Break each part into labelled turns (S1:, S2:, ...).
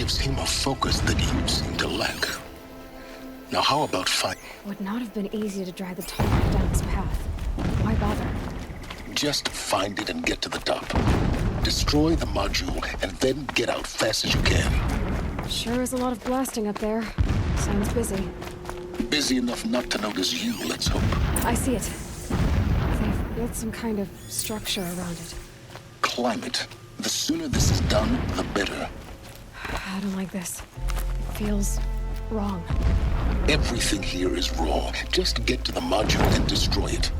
S1: gives him a focus that you seem to lack. Now how about fight?
S2: Would not have been easy to drag the Tallneck down this path. Why bother?
S1: Just find it and get to the top. Destroy the module and then get out fast as you can.
S2: Sure is a lot of blasting up there. Sounds busy.
S1: Busy enough not to notice you, let's hope.
S2: I see it. They've built some kind of structure around it.
S1: Climate. The sooner this is done, the better.
S2: I don't like this. It feels wrong.
S1: Everything here is wrong. Just get to the module and destroy it.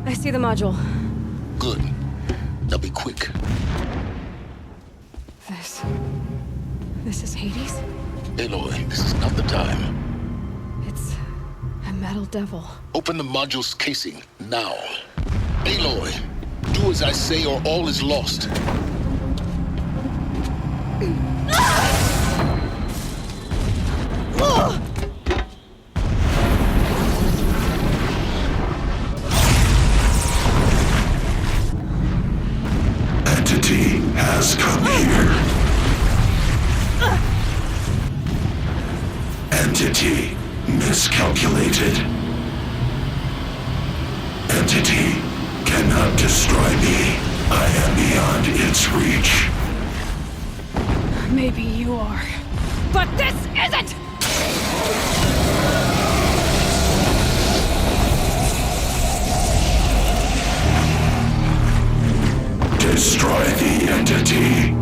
S2: I see the module.
S1: Good. Now be quick.
S2: This is Hades?
S1: Aloy, this is not the time.
S2: It's a metal devil.
S1: Open the module's casing, now. Aloy, do as I say or all is lost.
S3: Entity has come here. Entity miscalculated. Entity cannot destroy me. I am beyond its reach.
S2: Maybe you are. But this isn't!
S3: Destroy the entity.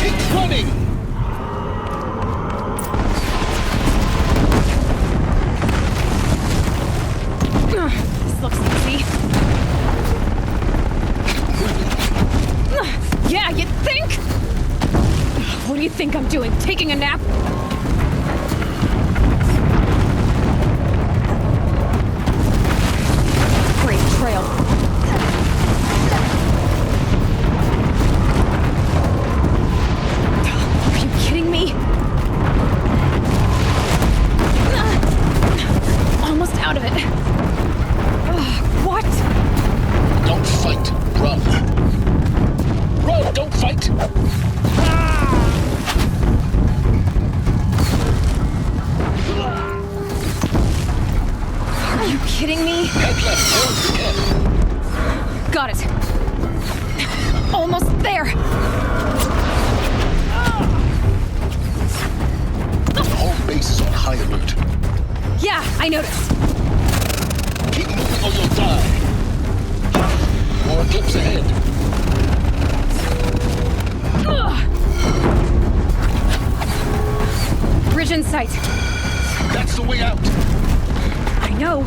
S1: Keep running!
S2: This looks easy. Yeah, you'd think? What do you think I'm doing? Taking a nap? Great trail. Are you kidding me? Almost out of it. What?
S1: Don't fight, run. Run, don't fight!
S2: Are you kidding me?
S1: Head left, hold again.
S2: Got it. Almost there.
S1: The whole base is on high alert.
S2: Yeah, I noticed.
S1: Keep moving or you'll die. More eclipse ahead.
S2: Bridge in sight.
S1: That's the way out.
S2: I know.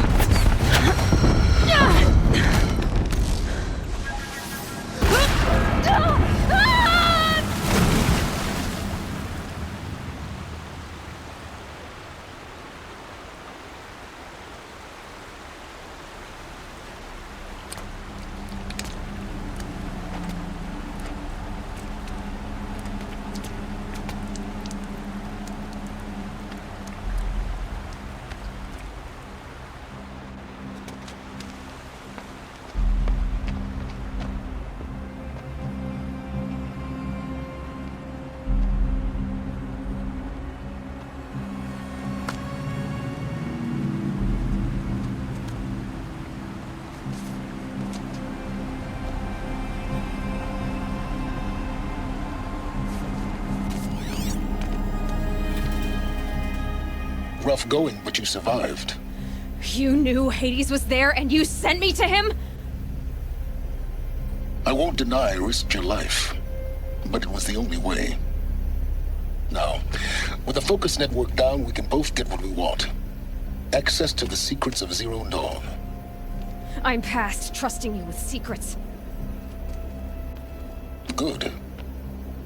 S1: Rough going, but you survived.
S2: You knew Hades was there and you sent me to him?
S1: I won't deny I risked your life, but it was the only way. Now, with the focus network down, we can both get what we want. Access to the secrets of Zero Dawn.
S2: I'm past trusting you with secrets.
S1: Good.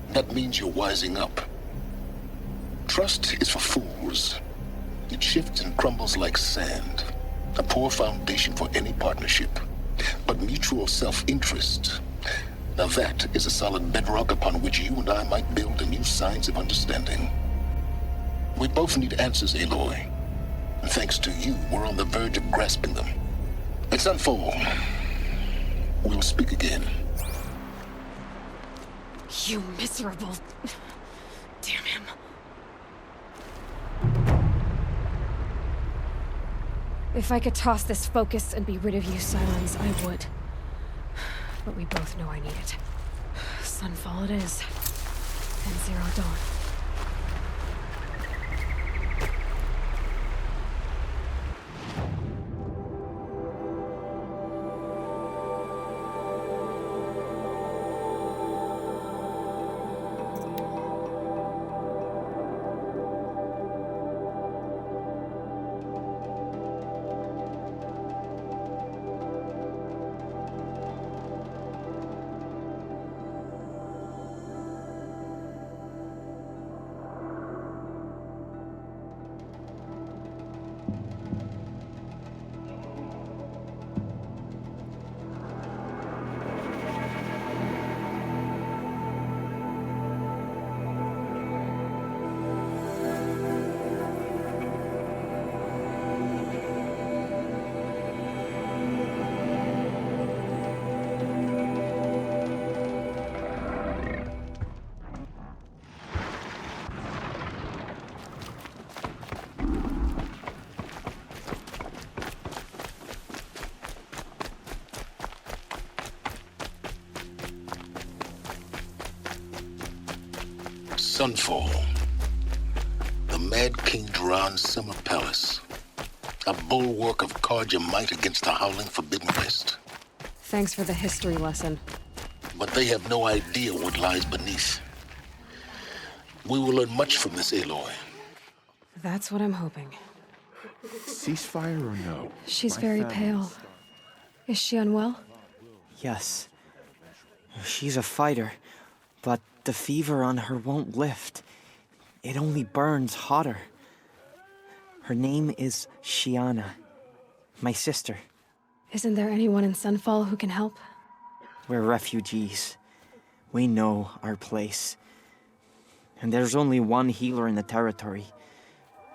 S1: That means you're wising up. Trust is for fools. It shifts and crumbles like sand. A poor foundation for any partnership. But mutual self-interest, now that is a solid bedrock upon which you and I might build a new science of understanding. We both need answers, Aloy. And thanks to you, we're on the verge of grasping them. At Sunfall, we'll speak again.
S2: You miserable... Damn him. If I could toss this focus and be rid of you, Silence, I would. But we both know I need it. Sunfall it is. And Zero Dawn.
S1: Sunfall. The Mad King Duran's summer palace. A bulwark of Carja might against the howling Forbidden West.
S2: Thanks for the history lesson.
S1: But they have no idea what lies beneath. We will learn much from this Aloy.
S2: That's what I'm hoping.
S4: Ceasefire or no?
S2: She's
S4: My
S2: very
S4: family
S2: pale. Is she unwell?
S5: Yes. She's a fighter, but the fever on her won't lift. It only burns hotter. Her name is Shiana, my sister.
S2: Isn't there anyone in Sunfall who can help?
S5: We're refugees. We know our place. And there's only one healer in the territory.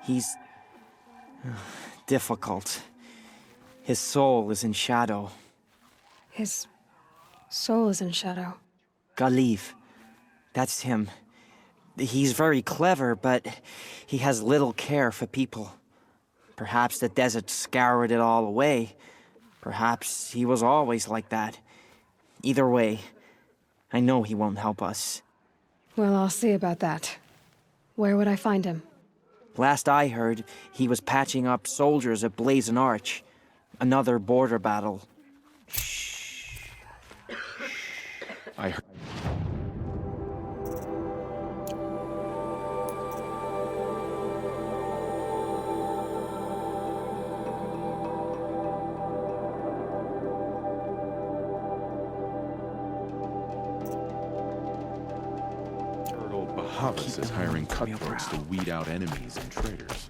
S5: He's... difficult. His soul is in shadow.
S2: His soul is in shadow.
S5: Galiv. That's him. He's very clever, but he has little care for people. Perhaps the desert scoured it all away. Perhaps he was always like that. Either way, I know he won't help us.
S2: Well, I'll see about that. Where would I find him?
S5: Last I heard, he was patching up soldiers at Blazon Arch. Another border battle.
S4: I heard. Bahavas is hiring cutthroats to weed out enemies and traitors.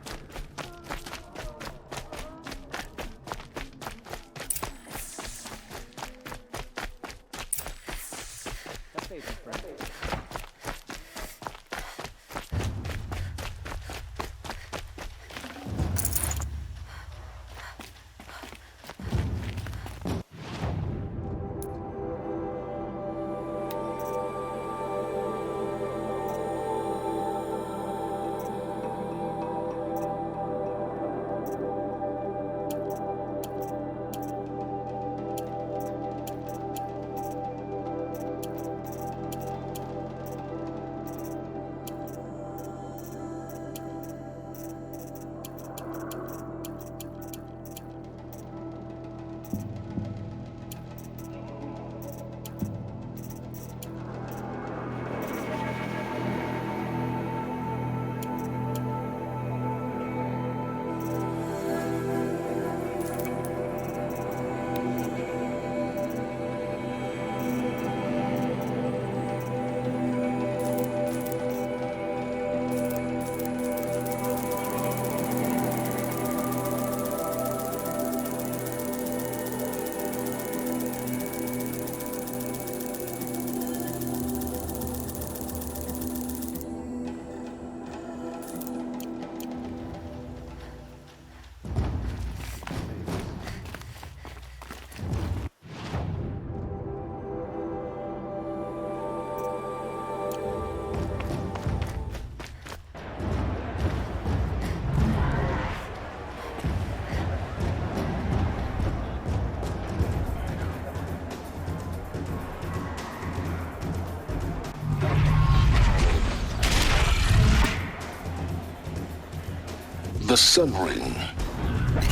S1: The Sun Ring.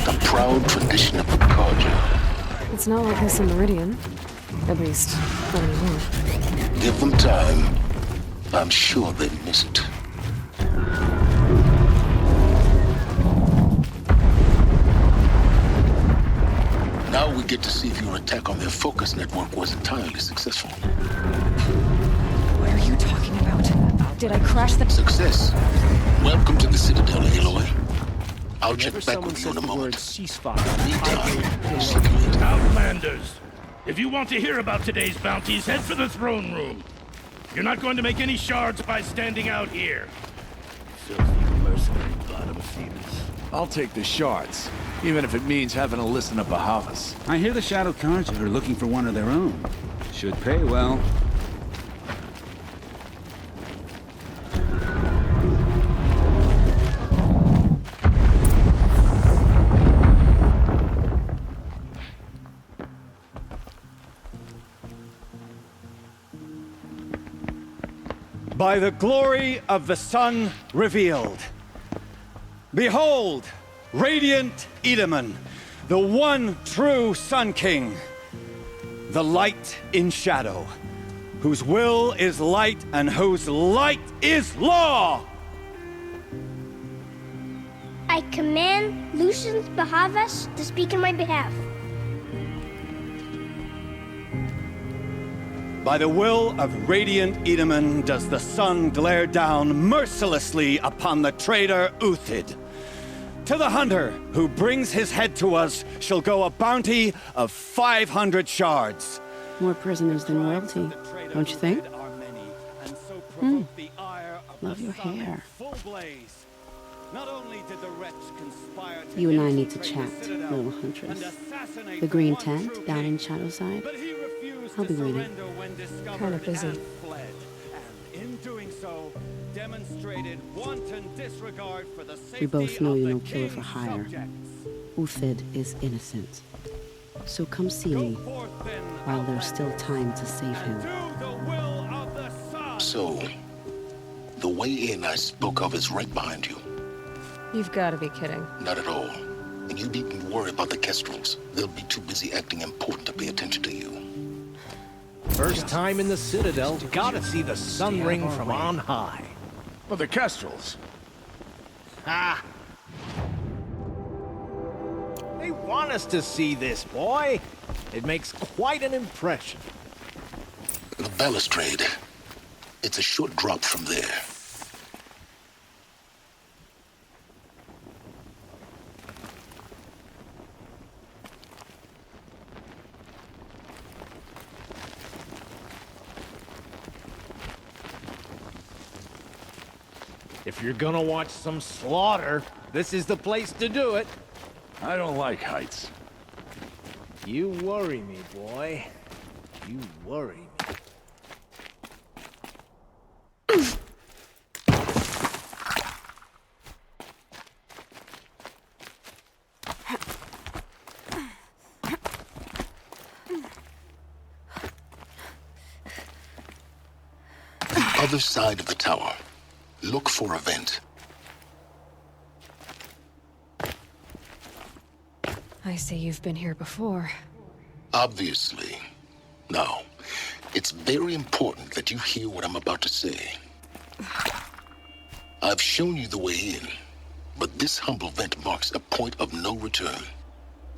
S1: The proud tradition of the Carja.
S2: It's not like this in Meridian. At least, not anymore.
S1: Give them time. I'm sure they miss it. Now we get to see if your attack on their focus network was entirely successful.
S2: What are you talking about? Did I crash the...
S1: Success. Welcome to the Citadel, Aloy. I'll check
S6: Whenever
S1: back
S6: someone
S1: with you
S6: says
S1: in a
S6: the word
S1: moment.
S6: ceasefire,
S1: Meantime, circulate.
S7: Outlanders! If you want to hear about today's bounties, head for the throne room. You're not going to make any shards by standing out here. Filthy mercenary bottom feeders.
S8: I'll take the shards, even if it means having to listen to Bahavas.
S9: I hear the Shadow Carja are looking for one of their own. Should pay well.
S10: By the glory of the sun revealed. Behold, radiant Edaman, the one true Sun King, the light in shadow, whose will is light and whose light is law!
S11: I command Lucius Bahavas to speak in my behalf.
S10: By the will of radiant Edaman does the sun glare down mercilessly upon the traitor Uthid. To the hunter who brings his head to us shall go a bounty of 500 shards.
S12: More prisoners than royalty, don't you think? Love your hair. You and I need to chat, little huntress. The green tent down in Shadowside? I'll be waiting.
S2: Kind of busy.
S12: We both know you're no killer for hire. Uthid is innocent. So come see me while there's still time to save him.
S1: So, the way in I spoke of is right behind you.
S2: You've got to be kidding.
S1: Not at all. And you needn't worry about the Kestrels. They'll be too busy acting important to pay attention to you.
S6: First time in the Citadel, gotta see the Sun Ring from on high.
S8: But the Kestrels.
S6: Ah! They want us to see this, boy. It makes quite an impression.
S1: The balustrade. It's a short drop from there.
S6: If you're gonna watch some slaughter, this is the place to do it.
S8: I don't like heights.
S6: You worry me, boy. You worry me.
S1: Other side of the tower. Look for a vent.
S2: I see you've been here before.
S1: Obviously. Now, it's very important that you hear what I'm about to say. I've shown you the way in, but this humble vent marks a point of no return.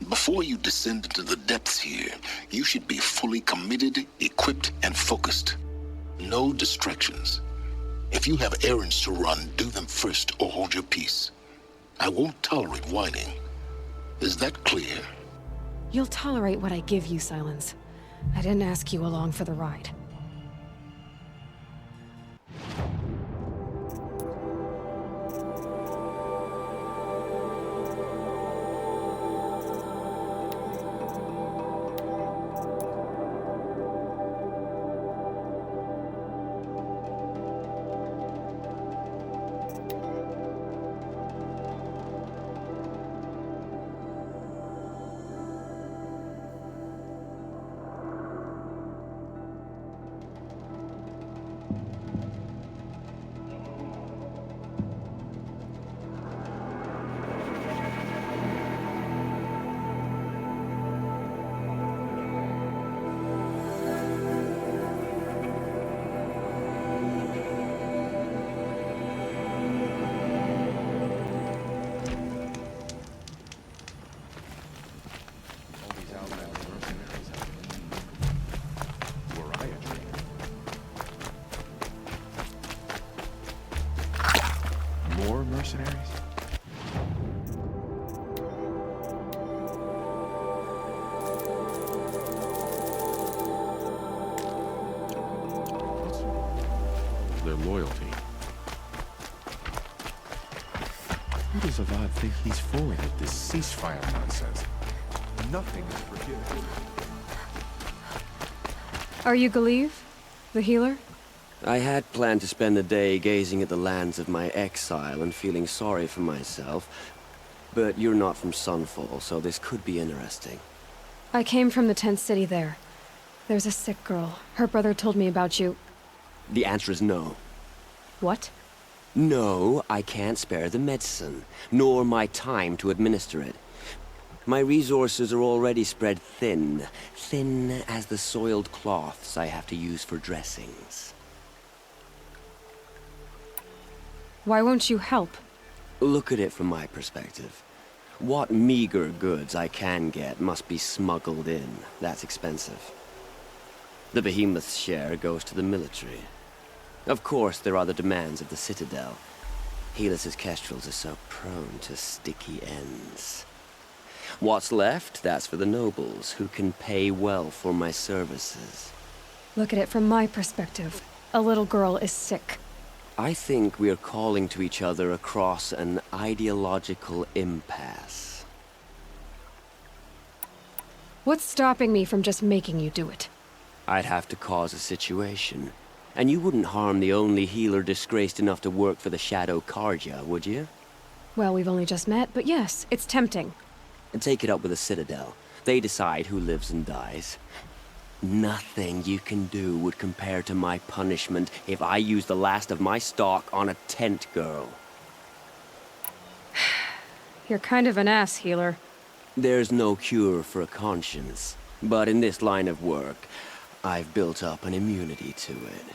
S1: Before you descend into the depths here, you should be fully committed, equipped, and focused. No distractions. If you have errands to run, do them first or hold your peace. I won't tolerate whining. Is that clear?
S2: You'll tolerate what I give you, Silence. I didn't ask you along for the ride.
S4: loyalty. Who does Avad think he's fooling with this ceasefire nonsense? Nothing is forgiven.
S2: Are you Galeev? The healer?
S13: I had planned to spend the day gazing at the lands of my exile and feeling sorry for myself. But you're not from Sunfall, so this could be interesting.
S2: I came from the tent city there. There's a sick girl. Her brother told me about you.
S13: The answer is no.
S2: What?
S13: No, I can't spare the medicine, nor my time to administer it. My resources are already spread thin. Thin as the soiled cloths I have to use for dressings.
S2: Why won't you help?
S13: Look at it from my perspective. What meager goods I can get must be smuggled in. That's expensive. The Behemoth's share goes to the military. Of course, there are the demands of the Citadel. Helis's kestrels are so prone to sticky ends. What's left, that's for the nobles, who can pay well for my services.
S2: Look at it from my perspective. A little girl is sick.
S13: I think we are calling to each other across an ideological impasse.
S2: What's stopping me from just making you do it?
S13: I'd have to cause a situation. And you wouldn't harm the only healer disgraced enough to work for the Shadow Carja, would you?
S2: Well, we've only just met, but yes, it's tempting.
S13: And take it up with the Citadel. They decide who lives and dies. Nothing you can do would compare to my punishment if I use the last of my stock on a tent girl.
S2: You're kind of an ass, healer.
S13: There's no cure for a conscience. But in this line of work, I've built up an immunity to it.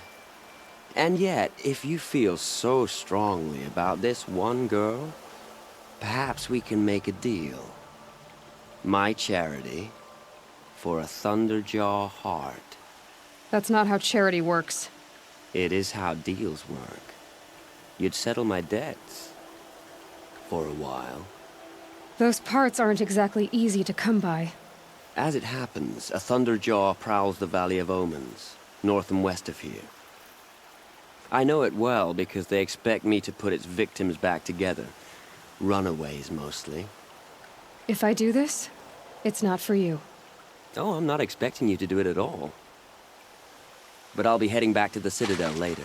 S13: And yet, if you feel so strongly about this one girl, perhaps we can make a deal. My charity for a Thunderjaw heart.
S2: That's not how charity works.
S13: It is how deals work. You'd settle my debts. For a while.
S2: Those parts aren't exactly easy to come by.
S13: As it happens, a Thunderjaw prowls the Valley of Omens, north and west of here. I know it well because they expect me to put its victims back together. Runaways, mostly.
S2: If I do this, it's not for you.
S13: Oh, I'm not expecting you to do it at all. But I'll be heading back to the Citadel later.